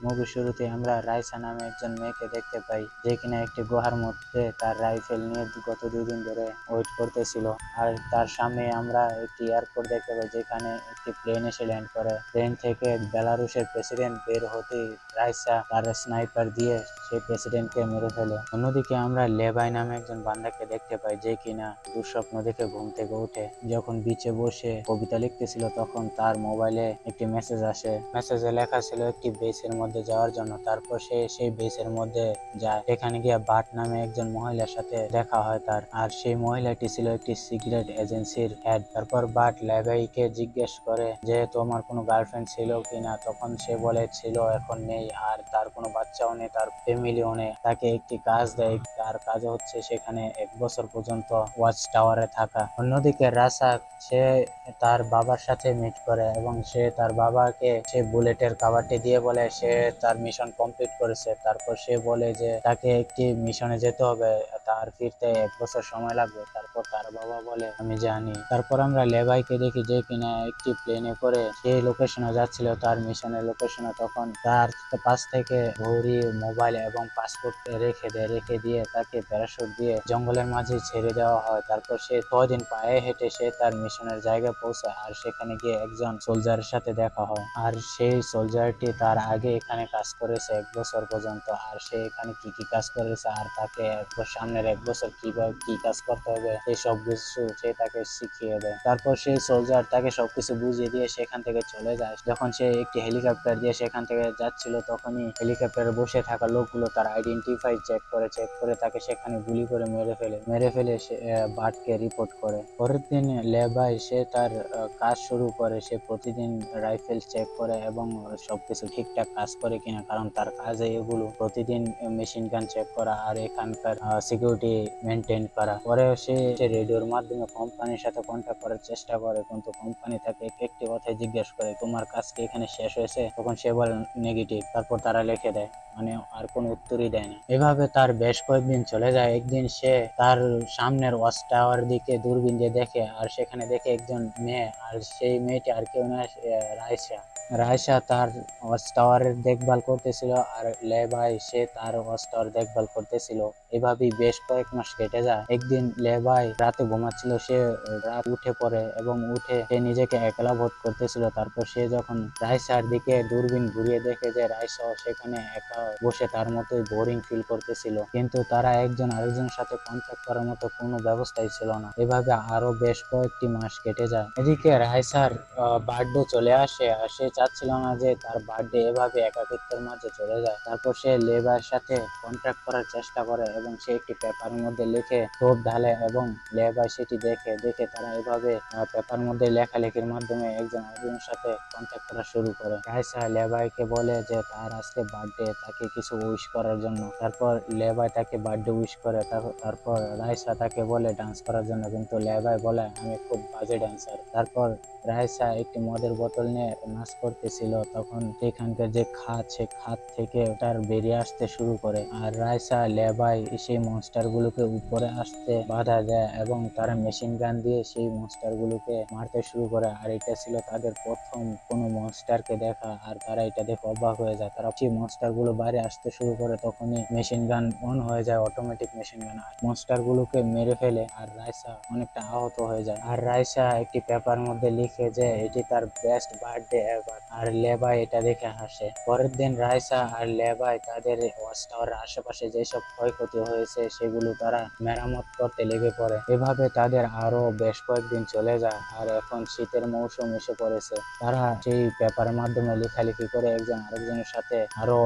মুভির শুরুতে আমরা রাইসা নামে একজন মেয়েকে দেখতে পাই, যে কিনা একটি গুহার মধ্যে তার রাইফেল নিয়ে গত 2 দিন ধরে ওয়েট করতেছিল। আর তার সামনে আমরা একটি এয়ারপোর্ট দেখতে পাই, যেখানে একটি প্লেন এসে ল্যান্ড করে। প্লেন থেকে বেলারুশের প্রেসিডেন্ট বের হতে রাইসা তার স্নাইপার দিয়ে সেই প্রেসিডেন্টকে মেরে ফেলে। অন্যদিকে আমরা লেভাই নামে একজন বান্দাকে দেখতে পাই, যে কিনা দুঃস্বপ্ন দেখে ঘুম থেকে উঠে। যখন বিচে বসে কবিতা লিখতেছিল, তখন তার মোবাইলে একটি মেসেজ আসে। মেসেজে লেখা ছিল একটি বেসের মধ্যে যাওয়ার জন্য। তারপর সে সেই বেসের মধ্যে যায়। এখানে গিয়ে বাট নামে একজন মহিলার সাথে দেখা হয় তার। আর সেই মহিলাটি ছিল একটি সিক্রেট এজেন্সির হেড। তারপর বাট লেভাইকে জিজ্ঞেস করে যে তোমার কোনো গার্লফ্রেন্ড ছিল কিনা। তখন সে বলে ছিল, এখন নেই। আর তার কোনো বাচ্চাও নেই, তার ফ্যামিলিও নেই। তাকে একটি কাজ দেয়, তার কাজ হচ্ছে সেখানে 1 বছর পর্যন্ত ওয়াচ টাওয়ারে থাকা। অন্যদিকে রাসাক, সে তার বাবার সাথে মিট করে এবং সে তার বাবাকে সে বুলেটের কাভারটি দিয়ে বলে সে তার মিশন কমপ্লিট করেছে। তারপর সে বলে যে তাকে একটি মিশনে যেতে হবে, তার ফিরতে 1 বছর সময় লাগবে। তারপর তার বাবা বলে আমি জানি। তারপর আমরা লেভাইকে দেখি, যে কিনা একটি প্লেনে করে সেই লোকেশনে যাচ্ছিল, তার মিশনের লোকেশনে। তখন তার পাশ থেকে ঘড়ি, মোবাইল এবং পাসপোর্ট রেখে দিয়ে তাকে প্যারাশুট দিয়ে জঙ্গলের মাঝে ছেড়ে দেওয়া হয়। তারপর সে 6 দিন পায়ে হেঁটে সে তার মিশনের জায়গায় পৌঁছায়। আর সেখানে গিয়ে একজন সোলজারের সাথে দেখা হয়। আর সেই সোলজারটি তার আগে এখানে কাজ করেছে 1 বছর পর্যন্ত। আর সে এখানে কি কি কাজ করেছে আর তাকে সামনের 1 বছর কিভাবে কি কাজ করতে হবে এই সব কিছু সে তাকে শিখিয়ে দেয়। তারপর সেই সোলজার তাকে সবকিছু বুঝিয়ে দিয়ে সেখান থেকে চলে যায়। যখন সে একটি হেলিকপ্টার দিয়ে সেখান থেকে যাচ্ছিল, তখনই হেলিকপ্টারে বসে থাকা লোকগুলো তার আইডেন্টিফাই চেক করে তাকে সেখানে গুলি করে মেরে ফেলে সে বাটকে রিপোর্ট করে। পরের দিন লেভাই সে তার কাজ শুরু করে। সে প্রতিদিন রাইফেল চেক করে এবং সবকিছু ঠিকঠাক কাজ করে কিনা, কারণ তার কাজে এগুলো প্রতিদিন মেশিন গান চেক করা আর এখানকার সিকিউরিটি মেনটেন করা। পরে সে রেডিওর মাধ্যমে কোম্পানির সাথে কন্ট্যাক্ট করার চেষ্টা করে, কিন্তু কোম্পানি তাকে একটি কথাই জিজ্ঞেস করে, তোমার কাজ কি এখানে শেষ হয়েছে? তখন সে বলে নেগেটিভ। তারপর তারা লিখে দেয়, মানে আর কোনো উত্তরই দেয় না। এভাবে তার বেশ কয়েকদিন চলে যায়। একদিন সে তার সামনের ওয়াচ টাওয়ার দিকে দূরবীন দিয়ে দেখে, আর সেখানে দেখে একজন মেয়ে। আর সেই মেয়েটি আর কেউ না, রাইসা। রাইসা তার ওয়াচ টাওয়ারের দেখভাল করতেছিল, আর লেভাই সে তার ওয়াচ টাওয়ার দেখভাল করতেছিল। এভাবেই বেশ কয়েক মাস কেটে যায়। একদিন লেভাই রাতে ঘুমাচ্ছিল, সে রাত উঠে পড়ে এবং উঠে সে নিজেকে একলা বোধ করতেছিল। তারপর সে যখন রাইসার দিকে দূরবীন ঘুরিয়ে দেখে যে রাইসাও সেখানে একা বসে তার মতোই বোরিং ফিল করতেছিল, কিন্তু তারা একজন আরেকজনের সাথে কন্ট্যাক্ট করার মতো কোনো ব্যবস্থাই ছিল না। এভাবে আরো বেশ কয়েকটি মাস কেটে যায়। এদিকে রাইসার বার্থডে চলে আসে, আর সে চাচ্ছিল না যে তার বার্থডে এভাবে একাকিত্বের মাঝে চলে যায়। তারপর সে লেভাইয়ের সাথে কন্ট্যাক্ট করার চেষ্টা করে এবং সে একটি পেপারের মধ্যে লিখে টোপ ঢালে এবং লেভাই সেটি দেখে তারা এভাবে পেপার মধ্যে লেখালেখির মাধ্যমে একজন আরেকজনের সাথে কন্ট্যাক্ট করা শুরু করে। রাইসা লেভাইকে বলে যে তার আজকে বার্থডে, তাকে কিছু উইশ করার জন্য। তারপর লেভাই তাকে বার্থডে উইশ করে। তারপর রাইসা তাকে বলে ডান্স করার জন্য, কিন্তু লেভাই বলে আমি খুব বাজে ডান্সার। তারপর রাইসা একটি মদের বোতল নিয়ে নাচ করতেছিল, তখন সেখানকার যে খাত, সে খাত থেকে তার বেরিয়ে আসতে শুরু করে। আর রাইসা লেভাই সেই মনস্টার গুলোকে উপরে আসতে বাধা দেয় এবং তারা মেশিন গান দিয়ে সেই মনস্টার গুলোকে মারতে শুরু করে। আর এটা ছিল তাদের প্রথম কোনো মনস্টারকে দেখা, আর তারা এটা দেখে অবাক হয়ে যায়। তারা সেই মনস্টার গুলো বাইরে আসতে শুরু করে, তখনই মেশিন গান অন হয়ে যায়, অটোমেটিক মেশিন গান, আর মনস্টার গুলোকে মেরে ফেলে। আর রাইসা অনেকটা আহত হয়ে যায়। আর রাইসা একটি পেপার মধ্যে লিখে যে এটি তার বেস্ট বার্থডে এভার। আর লেভাই এটা দেখে হাসে। পরের দিন রাইসা আর লেভাই তাদের ওয়াচ টাওয়ারের আশেপাশে যেসব ক্ষয়ক্ষতি হয়েছে সেগুলো তারা মেরামত করতে লেগে পড়ে। এভাবে তাদের আরো বেশ কয়েকদিন চলে যায়। আর এখন শীতের মৌসুম এসে পড়েছে। তারা সেই পেপারের মাধ্যমে লেখালেখি করে একজন আরেকজনের সাথে আরো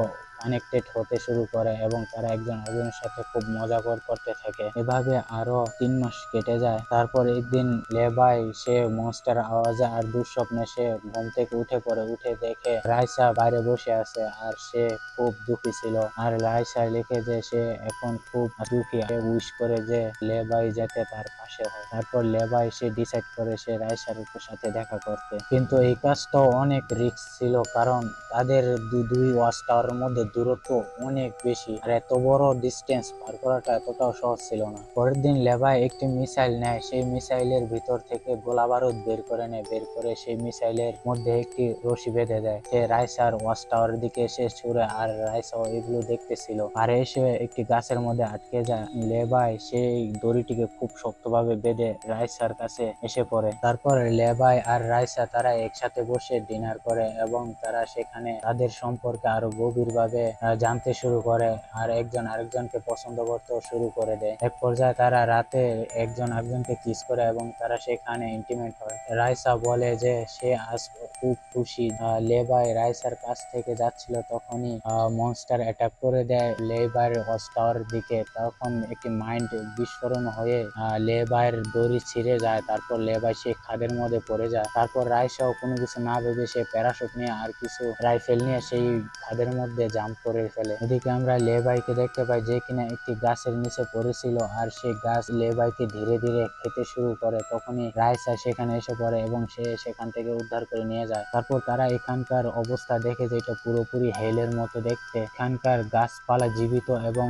কানেক্টেড হতে শুরু করে এবং তারা একজন আরেকজনের সাথে খুব মজা করতে থাকে। এভাবে আরো 3 মাস কেটে যায়। তারপর একদিন লেভাই সে মনস্টার আওয়াজে আর দুঃস্বপ্নে সে ঘুম থেকে উঠে পড়ে। উঠে দেখে রাইসা বাইরে বসে আছে, আর সে খুব দুঃখী ছিল। আর রাইসা লিখে যে সে এখন খুব দুঃখী, উইশ করে যে লেভাই যাতে তার পাশে হয়। তারপর লেভাই সে ডিসাইড করে সে রাইসার সাথে দেখা করতে, কিন্তু এই কাজটাও অনেক রিস্ক ছিল, কারণ তাদের দুই ওয়াচ টাওয়ারের মধ্যে দূরত্ব অনেক বেশি, আর এত বড় ডিস্টেন্স পার করাটা এতটাও সহজ ছিল না। পরের দিন লেভাই একটি মিসাইল নেয়, সেই মিসাইলের ভিতর থেকে গোলা বারুদ বের করে নেয়, বের করে সেই মিসাইলের মধ্যে একটি রশি বেঁধে দেয়। সে রাইসার ওয়াচ টাওয়ার দিকে এসে ছুড়ে, আর রাইসাও এগুলো দেখতেছিল, আর এসে একটি গাছের মধ্যে আটকে যায়। লেভাই সেই দড়িটিকে খুব শক্তভাবে বেঁধে রাইসার কাছে এসে পড়ে। তারপর লেভাই আর রাইসা তারা একসাথে বসে ডিনার করে এবং তারা সেখানে তাদের সম্পর্কে আরো গভীরভাবে জানতে শুরু করে, আর একজন আরেকজনকে পছন্দ করতে শুরু করে দেয়। এক পর্যায়ে তারা রাতে একজন আরেকজনকে কিস করে এবং তারা সেখানে ইন্টিমেট হয়। রাইসা বলে যে সে আজ খুব খুশি। লেভাই রাইসার কাছ থেকে যাচ্ছিল, তখনই মনস্টার অ্যাটাক করে দেয় লেভাইয়ের ওয়াচ টাওয়ার দিকে। তখন একটি মাইন্ড বিস্ফোরণ হয়ে লেভাইয়ের দড়ি ছিঁড়ে যায়। তারপর লেভাই সেই খাদের মধ্যে পড়ে যায়। তারপর রাইসাও কোনো কিছু না ভেবে সে প্যারাশুট নিয়ে আর কিছু রাইফেল নিয়ে সেই খাদের মধ্যে জাম্প করে ফেলে। এদিকে আমরা লেভাইকে দেখতে পাই যে কিনা একটি গাছের নিচে পড়েছিল, আর সেই গাছ লেভাইকে ধীরে ধীরে খেতে শুরু করে। তখনই রাইসা সেখানে এসে পড়ে এবং সে সেখান থেকে উদ্ধার করে নিয়ে যায়। তারপর তারা এখানকার অবস্থা দেখে যে এটা পুরোপুরি হেলের মতো দেখতে। এখানকার গাছপালা জীবিত এবং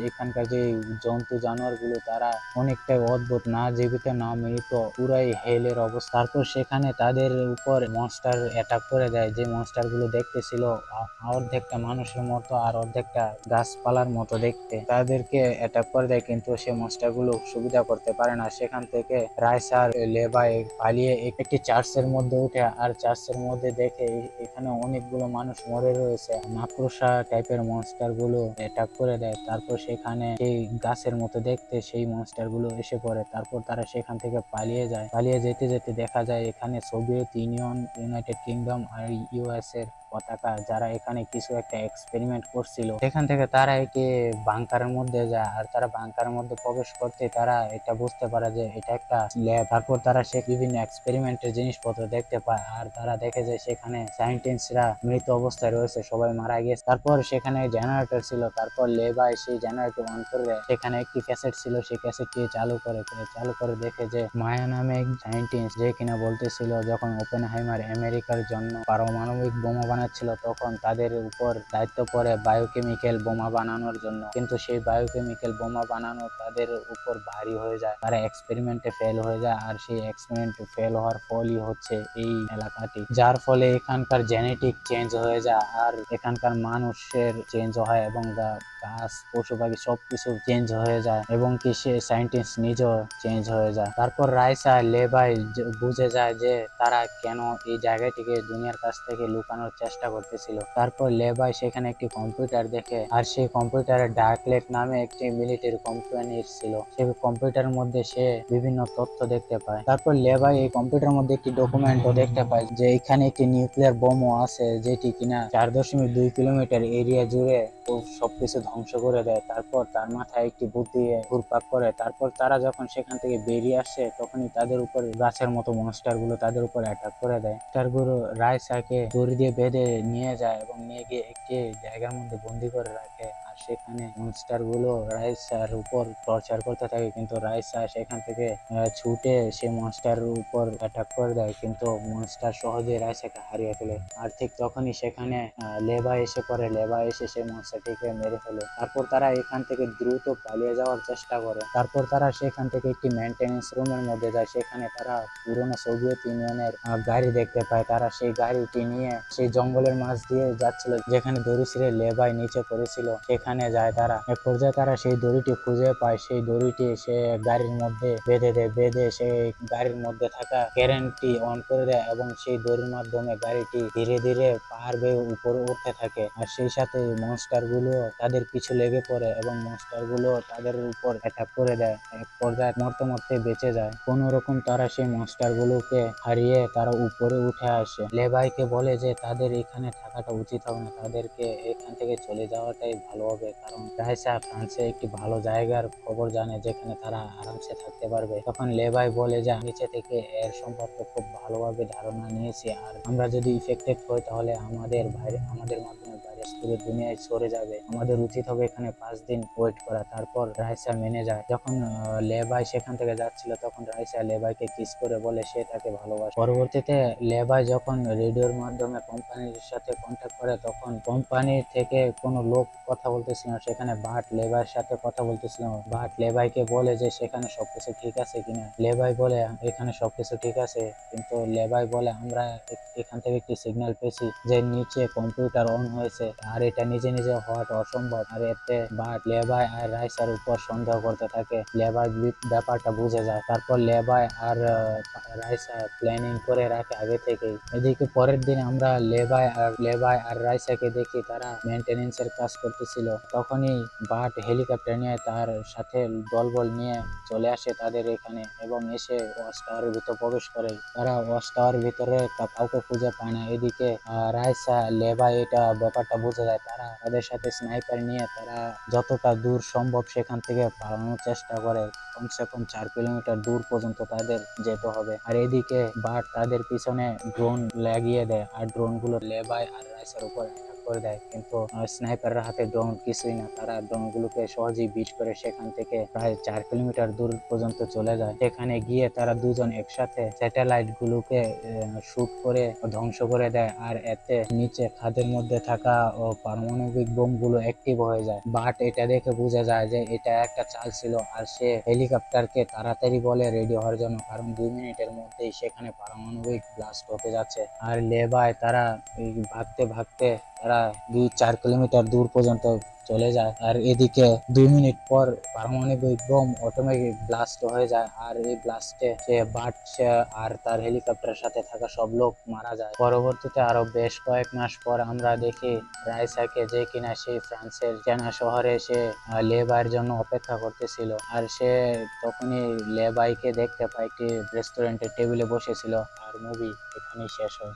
এখানকার যে জন্তু জানোয়ার গুলো তারা অনেকটাই অদ্ভুত, না জীবিত না মৃত, পুরাই হেলের অবস্থা। তারপর সেখানে তাদের উপর মনস্টার অ্যাটাক করে দেয়। যে মনস্টার গুলো দেখতে ছিল অর্ধেকটা মানুষের মতো আর অর্ধেকটা গাছপালার মতো দেখতে, তাদেরকে অ্যাটাক করে দেয়, কিন্তু সে মনস্টার গুলো সুবিধা করতে পারে না। সেখান থেকে রাইসার লেভাই পালিয়ে একটি চার্চের মধ্যে উঠে, আর চার্চের মধ্যে দেখে এখানে অনেকগুলো মানুষ মরে রয়েছে। মাকড়সা টাইপের মনস্টার গুলো অ্যাটাক করে দেয়। তারপর সেখানে সেই গাছের মতো দেখতে সেই মনস্টার গুলো এসে পড়ে। তারপর তারা সেখান থেকে পালিয়ে যায়। পালিয়ে যেতে যেতে দেখা যায় এখানে সোভিয়েত ইউনিয়ন, ইউনাইটেড কিংডম আর ইউএস এর পতাকা, যারা এখানে কিছু একটা এক্সপেরিমেন্ট করছিল। সেখান থেকে তারা একটি বাংকারের মধ্যে যায়, আর তারা বাংকারের মধ্যে প্রবেশ করতে তারা এটা বুঝতে পারে যে এটা একটা ল্যাব। তারপর তারা সে বিভিন্ন এক্সপেরিমেন্টের জিনিসপত্র দেখতে পায়, আর তারা দেখে যে সেখানে সায়েন্টিস্টরা মৃত অবস্থায় রয়েছে, সবাই মারা গেছে। তারপর সেখানে জেনারেটর ছিল, তারপর লেভাই সেই জেনারেটর অন করে দেয়। সেখানে একটি ক্যাসেট ছিল, সেই ক্যাসেটটি চালু করে দেখে যে মায়া নামে এক সায়েন্টিস্ট, যে কিনা বলতেছিল যখন ওপেনহাইমার আমেরিকার জন্য পারমাণবিক বোমা বানাচ্ছিল তখন তাদের উপর দায়িত্ব পড়ে বায়োকেমিক্যাল বোমা বানানোর জন্য, কিন্তু সেই বায়োকেমিক্যাল বোমা বানানো তাদের উপর ভারী হয়ে যায়। তারা এক্সপেরিমেন্টে ফেল হয়ে যায়, আর সেই এক্সপেরিমেন্টে ফেল হওয়ার ফলই হচ্ছে এই এলাকাটি, যার ফলে এখানকার জেনেটিক চেঞ্জ হয়ে যায়, আর এখানকার মানুষের চেঞ্জ হয় এবং গাছ পশু পাখি সবকিছু চেঞ্জ হয়ে যায়, এবং কি সে সায়েন্টিস্ট নিজেও চেঞ্জ হয়ে যায়। তারপর রাইসা লেভাই বুঝে যায় যে তারা কেন এই জায়গাটিকে দুনিয়ার কাছ থেকে লুকানোর চেষ্টা করতেছিল। তারপর লেভাই সেখানে একটি কম্পিউটার দেখে, আর সেই কম্পিউটারে ডার্কলেট নামে একটি মিলিটারি কোম্পানি ছিল। সেই কম্পিউটারের মধ্যে সে বিভিন্ন তথ্য দেখতে পায়। তারপর লেভাই এই কম্পিউটারের মধ্যে একটি ডকুমেন্টও দেখতে পায় যে এখানে একটি নিউক্লিয়ার বোমও আছে, যেটি কিনা 4.2 কিলোমিটার এরিয়া জুড়ে সবকিছু ধ্বংস করে দেয়। তারপর তার মাথায় একটি বুদ্ধি ঘুরপাক করে। তারপর তারা যখন সেখান থেকে বেরিয়ে আসে তখনই তাদের উপর গাছের মতো মনস্টার গুলো তাদের উপর অ্যাটাক করে দেয়। মনস্টার গুলো রাইসাকে দড়ি দিয়ে বেঁধে নিয়ে যায় এবং নিয়ে গিয়ে একটি জায়গার মধ্যে বন্দি করে রাখে, আর সেখানে মনস্টার গুলো রাইসার উপর টর্চার করতে থাকে, কিন্তু রাইসা সেখান থেকে ছুটে সে মনস্টার উপর অ্যাটাক করে দেয়, কিন্তু মনস্টার সহজে রাইসাকে হারিয়ে ফেলে। আর ঠিক তখনই সেখানে লেভা এসে পড়ে। লেভা এসে সেই মনস্টারটিকে মেরে ফেলে। তারপর তারা এখান থেকে দ্রুত পালিয়ে যাওয়ার চেষ্টা করে। তারপর তারা সেখান থেকে একটি মেইনটেনেন্স রুমের মধ্যে যায়। সেখানে তারা পুরনো সোভিয়েত ইউনিয়নের গাড়ি দেখতে পায়। তারা সেই গাড়িটি নিয়ে সেই জঙ্গলের মাঝ দিয়ে যাচ্ছিল যেখানে দড়ি ছিঁড়ে লেভাই নিচে পড়েছিল, সেখানে যায় তারা। এক পর্যায়ে তারা সেই দড়িটি খুঁজে পায়। সেই দড়িটি সে গাড়ির মধ্যে বেঁধে দেয়। বেঁধে সেই গাড়ির মধ্যে থাকা কারেন্টটি অন করে দেয় এবং সেই দড়ির মাধ্যমে গাড়িটি ধীরে ধীরে পাহাড় বেয়ে উপরে উঠতে থাকে। আর সেই সাথে মনস্টার গুলো তাদের পিছু লেগে পড়ে এবং মনস্টার গুলো তাদের উপর অ্যাটাক করে দেয়। এক পর্যায়ে মরতে মরতে বেঁচে যায়। কোন রকম তারা সেই মনস্টার গুলোকে হারিয়ে তারা উপরে উঠে আসে। লেভাইকে বলে যে তাদের এখানে থাকাটা উচিত হবে না, তাদেরকে এখান থেকে চলে যাওয়াটাই ভালো হবে, কারণ রাইসা ফ্রান্সে একটি ভালো জায়গার খবর জানে যেখানে তারা আরামসে থাকতে পারবে। তখন লেভাই বলে যে নিচে থেকে এর সম্পর্কে খুব ভালোভাবে ধারণা নিয়েছি, আর আমরা যদি ইফেক্টেড হই তাহলে আমাদের মাধ্যমে রেস্টুরেন্ট দুনিয়ায় সরে যাবে, আমাদের উচিত হবে এখানে 5 দিন ওয়েট করা। তারপর রাইসা মেনে যায়। যখন লেবাই সেখান থেকে যাচ্ছিল তখন রাইসা লেবাইকে কিস করে বলে সে তাকে ভালোবাসে। পরবর্তীতে লেবাই যখন রেডিওর মাধ্যমে কোম্পানির সাথে কন্ট্যাক্ট করে তখন কোম্পানি থেকে কোনো লোক কথা বলতেছিল না, সেখানে বাট লেবাইয়ের সাথে কথা বলতেছিল। বাট লেবাইকে বলে যে সেখানে সবকিছু ঠিক আছে কিনা। লেবাই বলে এখানে সবকিছু ঠিক আছে, কিন্তু লেবাই বলে আমরা এখান থেকে একটি সিগন্যাল পেয়েছি যে নিচে কম্পিউটার অন হয়েছে, আর এটা নিজে নিজে হওয়াটা অসম্ভব। আর এতে বাট লেবাই আর রাইসার উপর সন্দেহ করতে থাকে। লেবাই ব্যাপারটা বুঝে যায়। তারপর লেবাই আর রাইসা প্ল্যানিং করে রাখে আগে থেকেই। এদিকে পরের দিন আমরা লেবাই আর রাইসাকে দেখি তারা মেইনটেনেন্স এর কাজ করতেছিল। তখনই বাট হেলিকপ্টার নিয়ে তার সাথে দলবল নিয়ে চলে আসে তাদের এখানে এবং এসে ওয়াচ টাওয়ারের ভিতর প্রবেশ করে। তারা ওয়াচ টাওয়ারের ভিতরে কাউকে খুঁজে পায় না। এদিকে রাইসা লেবাই এটা ব্যাপারটা বুঝে যায়। তারা তাদের সাথে স্নাইপার নিয়ে তারা যতটা দূর সম্ভব সেখান থেকে পালানোর চেষ্টা করে। কমসে কম 4 কিলোমিটার দূর পর্যন্ত তাদের যেতে হবে। আর এদিকে বাট তাদের পিছনে ড্রোন লাগিয়ে দেয়, আর ড্রোন গুলো লেবাই আর রাইসার উপর অ্যাটাক করে দেয়। কিন্তু স্নাইপাররা হাতে ড্রোন কিছুই না, তারা ড্রোন গুলোকে সহজেই বিট করে সেখান থেকে প্রায় 4 কিলোমিটার দূর পর্যন্ত চলে যায়। সেখানে গিয়ে তারা দুজন একসাথে স্যাটেলাইট গুলোকে শুট করে ধ্বংস করে দেয়, আর এতে নিচে খাদের মধ্যে থাকা পারমাণবিক বোম গুলো অ্যাক্টিভ হয়ে যায়। বাট এটা দেখে বোঝা যায় যে এটা একটা চাল ছিল, আর সে হেলিকপ্টারকে তাড়াতাড়ি বলে রেডি হওয়ার জন্য, কারণ 2 মিনিটের মধ্যেই সেখানে পারমাণবিক ব্লাস্ট হতে যাচ্ছে। আর লেবায় তারা ভাগতে ভাগতে তারা 2-4 কিলোমিটার দূর পর্যন্ত চলে যায়। আর এদিকে 2 মিনিট পর পারমাণবিক বোম অটোমেটিক ব্লাস্ট হয়ে যায়, আর এই ব্লাস্টে সে বাট আর তার হেলিকপ্টারের সাথে থাকা সব লোক মারা যায়। পরবর্তীতে আরো বেশ কয়েক মাস পর আমরা দেখি রাইসাকে, যে কিনা সেই ফ্রান্সের চেনা শহরে এসে লেবাইয়ের জন্য অপেক্ষা করতেছিল। আর সে তখনই লেবাইকে দেখতে পায় একটি রেস্টুরেন্টের টেবিলে বসেছিল। আর মুভি এখানেই শেষ হয়।